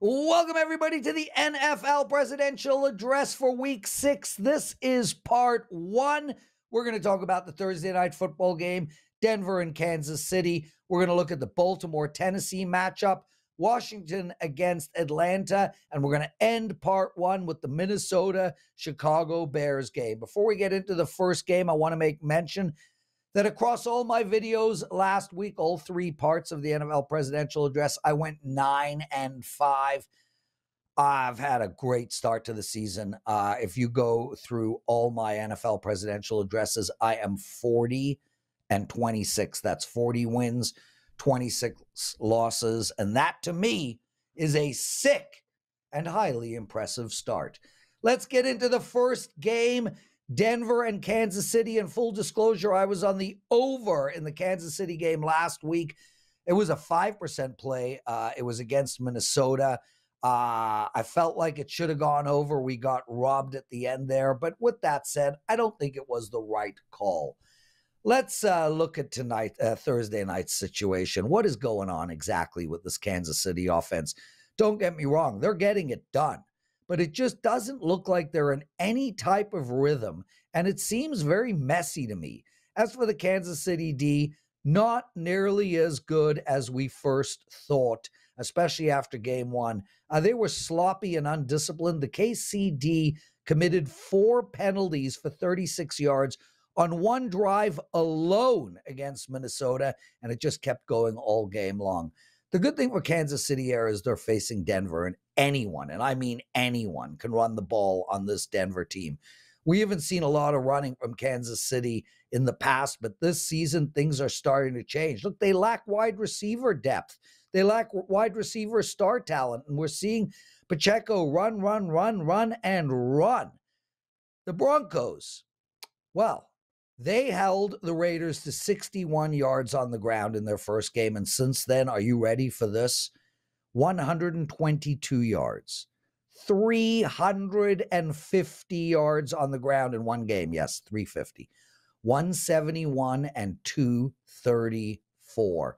Welcome, everybody, to the NFL Presidential Address for Week 6. This is part 1. We're going to talk about the Thursday night football game, Denver and Kansas City. We're going to look at the Baltimore-Tennessee matchup, Washington against Atlanta, and we're going to end part 1 with the Minnesota-Chicago Bears game. Before we get into the first game, I want to make mention that across all my videos last week, all 3 parts of the NFL Presidential Address, I went 9-5. I've had a great start to the season. If you go through all my NFL Presidential Addresses, I am 40-26. That's 40 wins, 26 losses. And that, to me, is a sick and highly impressive start. Let's get into the first game. Denver and Kansas City. In full disclosure, I was on the over in the Kansas City game last week. It was a 5% play. It was against Minnesota. I felt like it should have gone over. We got robbed at the end there. But with that said, I don't think it was the right call. Let's look at tonight, Thursday night's situation. What is going on exactly with this Kansas City offense? Don't get me wrong. They're getting it done. But it just doesn't look like they're in any type of rhythm, and it seems very messy to me. As for the Kansas City D, not nearly as good as we first thought, especially after game 1. They were sloppy and undisciplined. The KCD committed 4 penalties for 36 yards on one drive alone against Minnesota, and it just kept going all game long. The good thing for Kansas City here is they're facing Denver, and anyone, and I mean anyone, can run the ball on this Denver team. We haven't seen a lot of running from Kansas City in the past, but this season things are starting to change. Look, they lack wide receiver depth. They lack wide receiver star talent, and we're seeing Pacheco run, and run. The Broncos, well, they held the Raiders to 61 yards on the ground in their first game, and since then, are you ready for this? 122 yards, 350 yards on the ground in one game. Yes, 350, 171 and 234.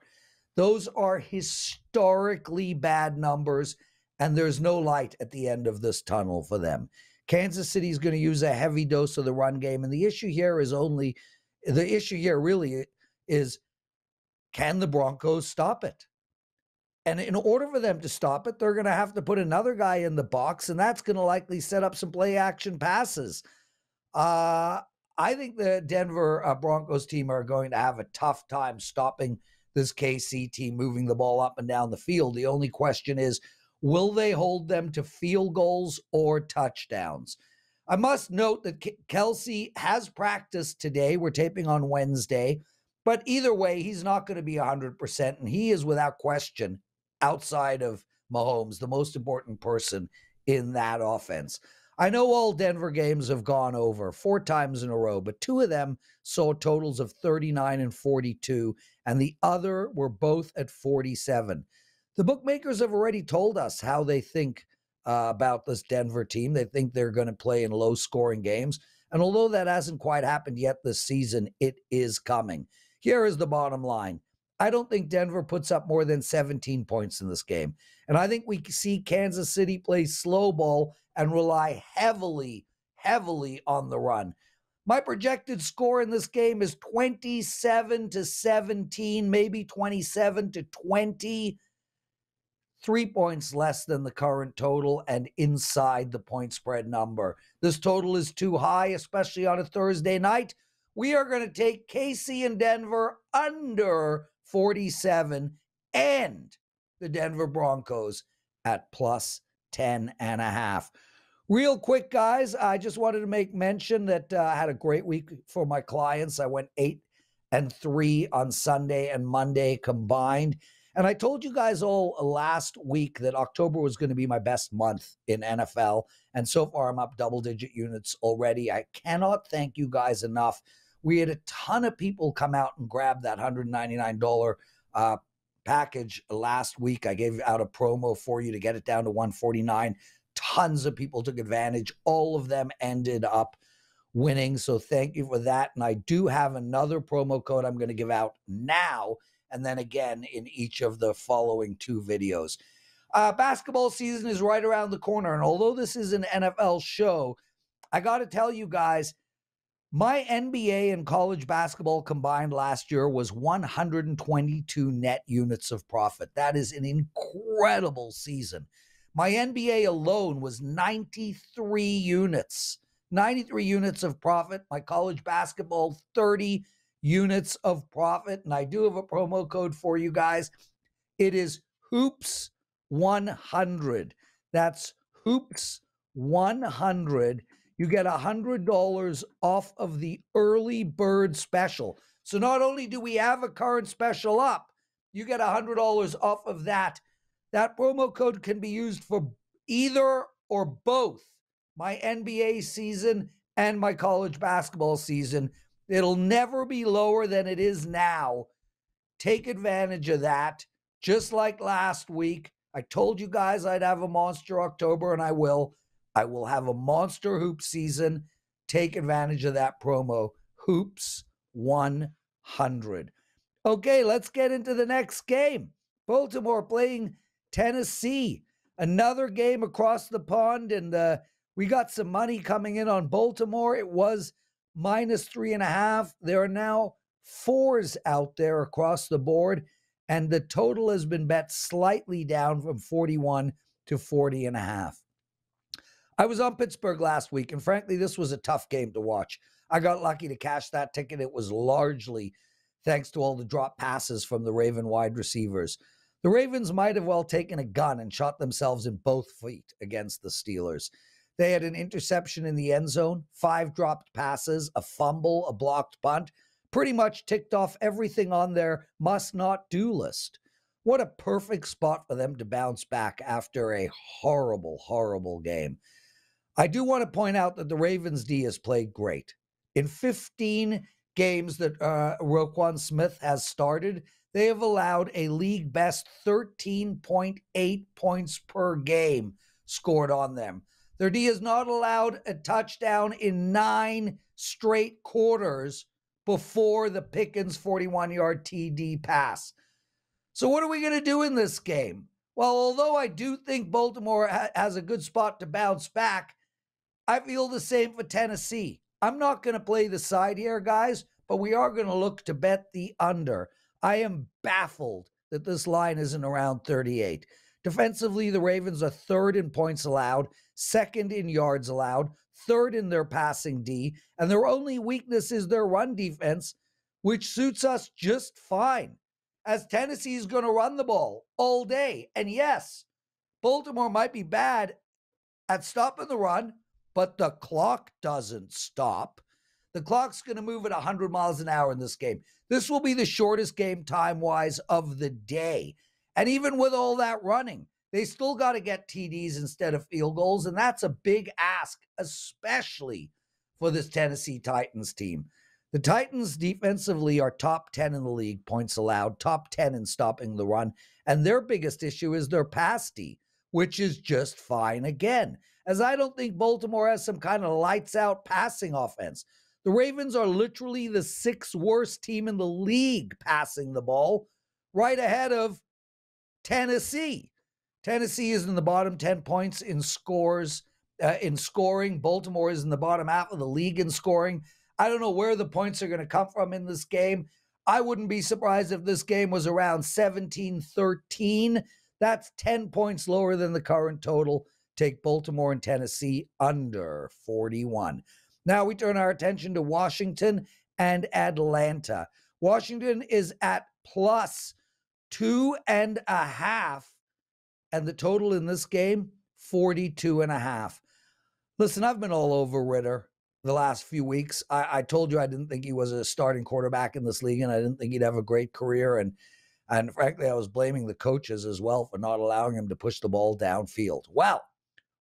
Those are historically bad numbers, and there's no light at the end of this tunnel for them. Kansas City is going to use a heavy dose of the run game, and the issue here really is, can the Broncos stop it? And in order for them to stop it, they're going to have to put another guy in the box, and that's going to likely set up some play-action passes. I think the Denver Broncos team are going to have a tough time stopping this KC team moving the ball up and down the field. The only question is, will they hold them to field goals or touchdowns? I must note that Kelsey has practiced today. We're taping on Wednesday. But either way, he's not going to be 100%, and he is without question, outside of Mahomes, the most important person in that offense. I know all Denver games have gone over 4 times in a row, but 2 of them saw totals of 39 and 42, and the other were both at 47. The bookmakers have already told us how they think about this Denver team. They think they're going to play in low-scoring games, and although that hasn't quite happened yet this season, it is coming. Here is the bottom line. I don't think Denver puts up more than 17 points in this game. And I think we see Kansas City play slow ball and rely heavily on the run. My projected score in this game is 27-17, maybe 27-20. 3 points less than the current total and inside the point spread number. This total is too high, especially on a Thursday night. We are going to take KC and Denver under 47 and the Denver Broncos at plus 10.5. Real quick, guys, I just wanted to make mention that I had a great week for my clients. I went 8-3 on Sunday and Monday combined. And I told you guys all last week that October was going to be my best month in NFL. And so far, I'm up double-digit units already. I cannot thank you guys enough. We had a ton of people come out and grab that $199 package last week. I gave out a promo for you to get it down to $149. Tons of people took advantage. All of them ended up winning. So thank you for that. And I do have another promo code I'm going to give out now, and then again in each of the following 2 videos. Basketball season is right around the corner, and although this is an NFL show, I got to tell you guys, my NBA and college basketball combined last year was 122 net units of profit. That is an incredible season. My NBA alone was 93 units. 93 units of profit. My college basketball, 30 units of profit. And I do have a promo code for you guys. It is Hoops100. That's Hoops100. You get $100 off of the early bird special. So not only do we have a current special up, you get $100 off of that. That promo code can be used for either or both my NBA season and my college basketball season. It'll never be lower than it is now. Take advantage of that. Just like last week, I told you guys I'd have a monster October, and I will. I will have a monster hoop season. Take advantage of that promo, Hoops100. Okay, let's get into the next game. Baltimore playing Tennessee. Another game across the pond, and we got some money coming in on Baltimore. It was -3.5. There are now 4s out there across the board, and the total has been bet slightly down from 41 to 40.5. I was on Pittsburgh last week, and frankly, this was a tough game to watch. I got lucky to cash that ticket. It was largely thanks to all the drop passes from the Raven wide receivers. The Ravens might have well taken a gun and shot themselves in both feet against the Steelers. They had an interception in the end zone, 5 dropped passes, a fumble, a blocked punt, pretty much ticked off everything on their must-not-do list. What a perfect spot for them to bounce back after a horrible, horrible game. I do want to point out that the Ravens D has played great. In 15 games that Roquan Smith has started, they have allowed a league best 13.8 points per game scored on them. Their D has not allowed a touchdown in 9 straight quarters before the Pickens 41-yard TD pass. So what are we going to do in this game? Well, although I do think Baltimore has a good spot to bounce back, I feel the same for Tennessee. I'm not going to play the side here, guys, but we are going to look to bet the under. I am baffled that this line isn't around 38. Defensively, the Ravens are 3rd in points allowed, 2nd in yards allowed, 3rd in their passing D, and their only weakness is their run defense, which suits us just fine, as Tennessee is going to run the ball all day. And yes, Baltimore might be bad at stopping the run, but the clock doesn't stop. The clock's going to move at 100 miles an hour in this game. This will be the shortest game time-wise of the day. And even with all that running, they still got to get TDs instead of field goals, and that's a big ask, especially for this Tennessee Titans team. The Titans defensively are top 10 in the league, points allowed, top 10 in stopping the run, and their biggest issue is their pass D, which is just fine again, as I don't think Baltimore has some kind of lights-out passing offense. The Ravens are literally the 6th worst team in the league passing the ball, right ahead of Tennessee. Tennessee is in the bottom 10 points in scoring. Baltimore is in the bottom half of the league in scoring. I don't know where the points are going to come from in this game. I wouldn't be surprised if this game was around 17-13. That's 10 points lower than the current total. Take Baltimore and Tennessee under 41. Now we turn our attention to Washington and Atlanta. Washington is at +2.5, and the total in this game, 42.5. Listen, I've been all over Ritter the last few weeks. I told you I didn't think he was a starting quarterback in this league, and I didn't think he'd have a great career. And frankly, I was blaming the coaches as well for not allowing him to push the ball downfield. Well,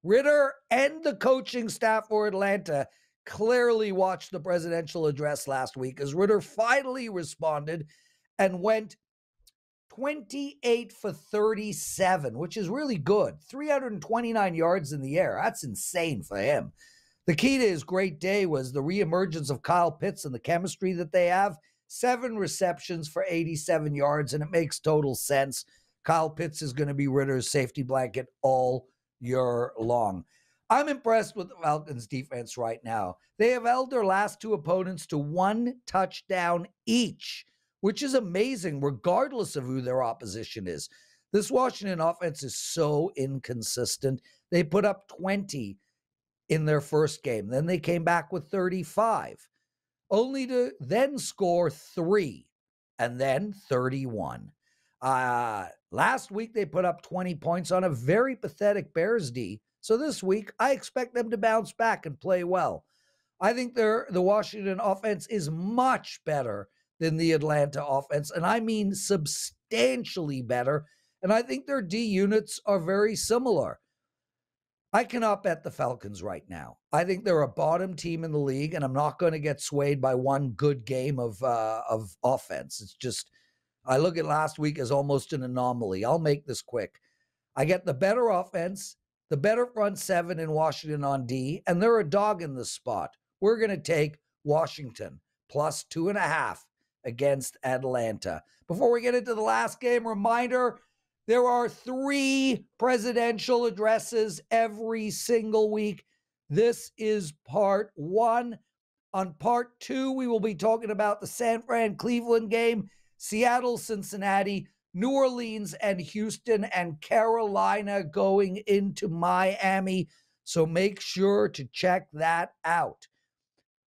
Ritter and the coaching staff for Atlanta clearly watched the presidential address last week, as Ritter finally responded and went 28 for 37, which is really good. 329 yards in the air. That's insane for him. The key to his great day was the reemergence of Kyle Pitts and the chemistry that they have. 7 receptions for 87 yards, and it makes total sense. Kyle Pitts is going to be Ritter's safety blanket all year long. I'm impressed with the Falcons defense right now. They have held their last two opponents to 1 touchdown each, which is amazing regardless of who their opposition is. This Washington offense is so inconsistent. They put up 20 in their first game. Then they came back with 35, only to then score 3 and then 31. Last week, they put up 20 points on a very pathetic Bears D. So this week, I expect them to bounce back and play well. I think the Washington offense is much better than the Atlanta offense, and I mean substantially better. And I think their D units are very similar. I cannot bet the Falcons right now. I think they're a bottom team in the league, and I'm not going to get swayed by one good game of offense. It's just, I look at last week as almost an anomaly. I'll make this quick. I get the better offense, the better front seven in Washington on D, and they're a dog in this spot. We're going to take Washington plus 2.5 against Atlanta. Before we get into the last game, reminder, there are 3 presidential addresses every single week. This is part 1. On part 2, we will be talking about the San Fran-Cleveland game, Seattle-Cincinnati, New Orleans and Houston, and Carolina going into Miami. So make sure to check that out.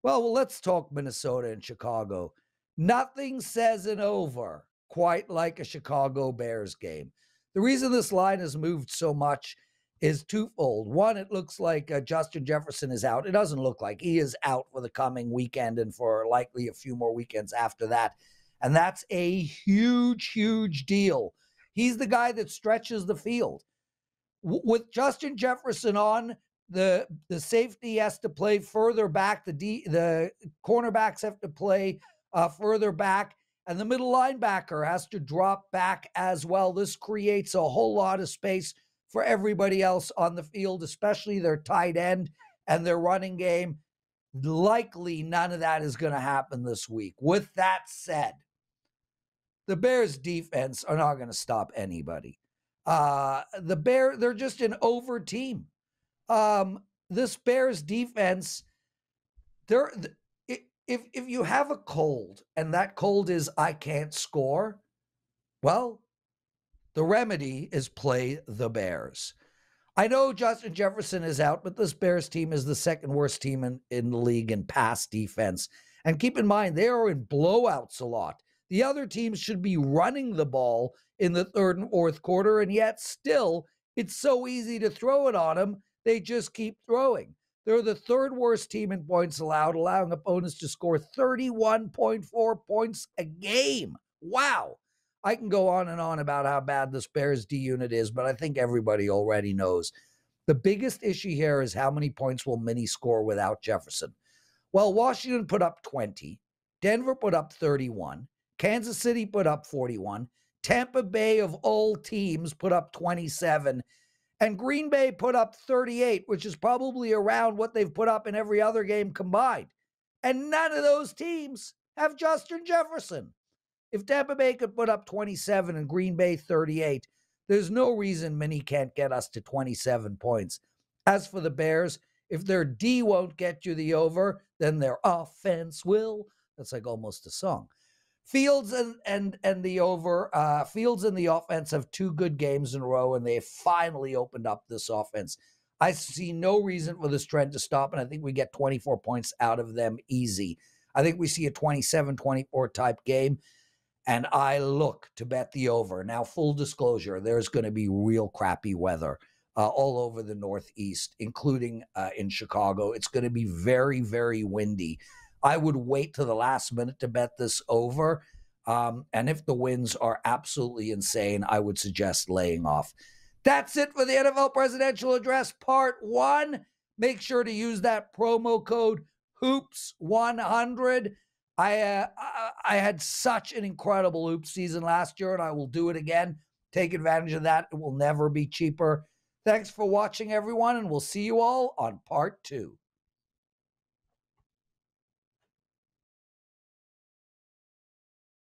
Well, let's talk Minnesota and Chicago. Nothing says an over quite like a Chicago Bears game. The reason this line has moved so much is twofold. One, it looks like Justin Jefferson is out. It doesn't look like he is out for the coming weekend and for likely a few more weekends after that. And that's a huge, huge deal. He's the guy that stretches the field. With Justin Jefferson on, the safety has to play further back. The cornerbacks have to play further back. And the middle linebacker has to drop back as well. This creates a whole lot of space for everybody else on the field, especially their tight end and their running game. Likely none of that is going to happen this week. With that said, the Bears defense are not going to stop anybody. They're just an over team. This Bears defense, if you have a cold and that cold is I can't score, well, the remedy is play the Bears. I know Justin Jefferson is out, but this Bears team is the second worst team in the league in pass defense. And keep in mind, they are in blowouts a lot. The other teams should be running the ball in the third and fourth quarter, and yet still, it's so easy to throw it on them. They just keep throwing. They're the third worst team in points allowed, allowing opponents to score 31.4 points a game. Wow. I can go on and on about how bad this Bears D unit is, but I think everybody already knows. The biggest issue here is how many points will Minnie score without Jefferson. Well, Washington put up 20. Denver put up 31. Kansas City put up 41. Tampa Bay, of all teams, put up 27. And Green Bay put up 38, which is probably around what they've put up in every other game combined. And none of those teams have Justin Jefferson. If Tampa Bay could put up 27 and Green Bay 38, there's no reason Minnie can't get us to 27 points. As for the Bears, if their D won't get you the over, then their offense will. That's like almost a song. Fields and the over, Fields and the offense have 2 good games in a row, and they have finally opened up this offense. I see no reason for this trend to stop, and I think we get 24 points out of them easy. I think we see a 27-24 type game, and I look to bet the over. Now, full disclosure, there's going to be real crappy weather all over the Northeast, including in Chicago. It's going to be very, very windy. I would wait to the last minute to bet this over. And if the winds are absolutely insane, I would suggest laying off. That's it for the NFL Presidential Address Part 1. Make sure to use that promo code HOOPS100. I had such an incredible Hoops season last year, and I will do it again. Take advantage of that. It will never be cheaper. Thanks for watching, everyone, and we'll see you all on Part 2.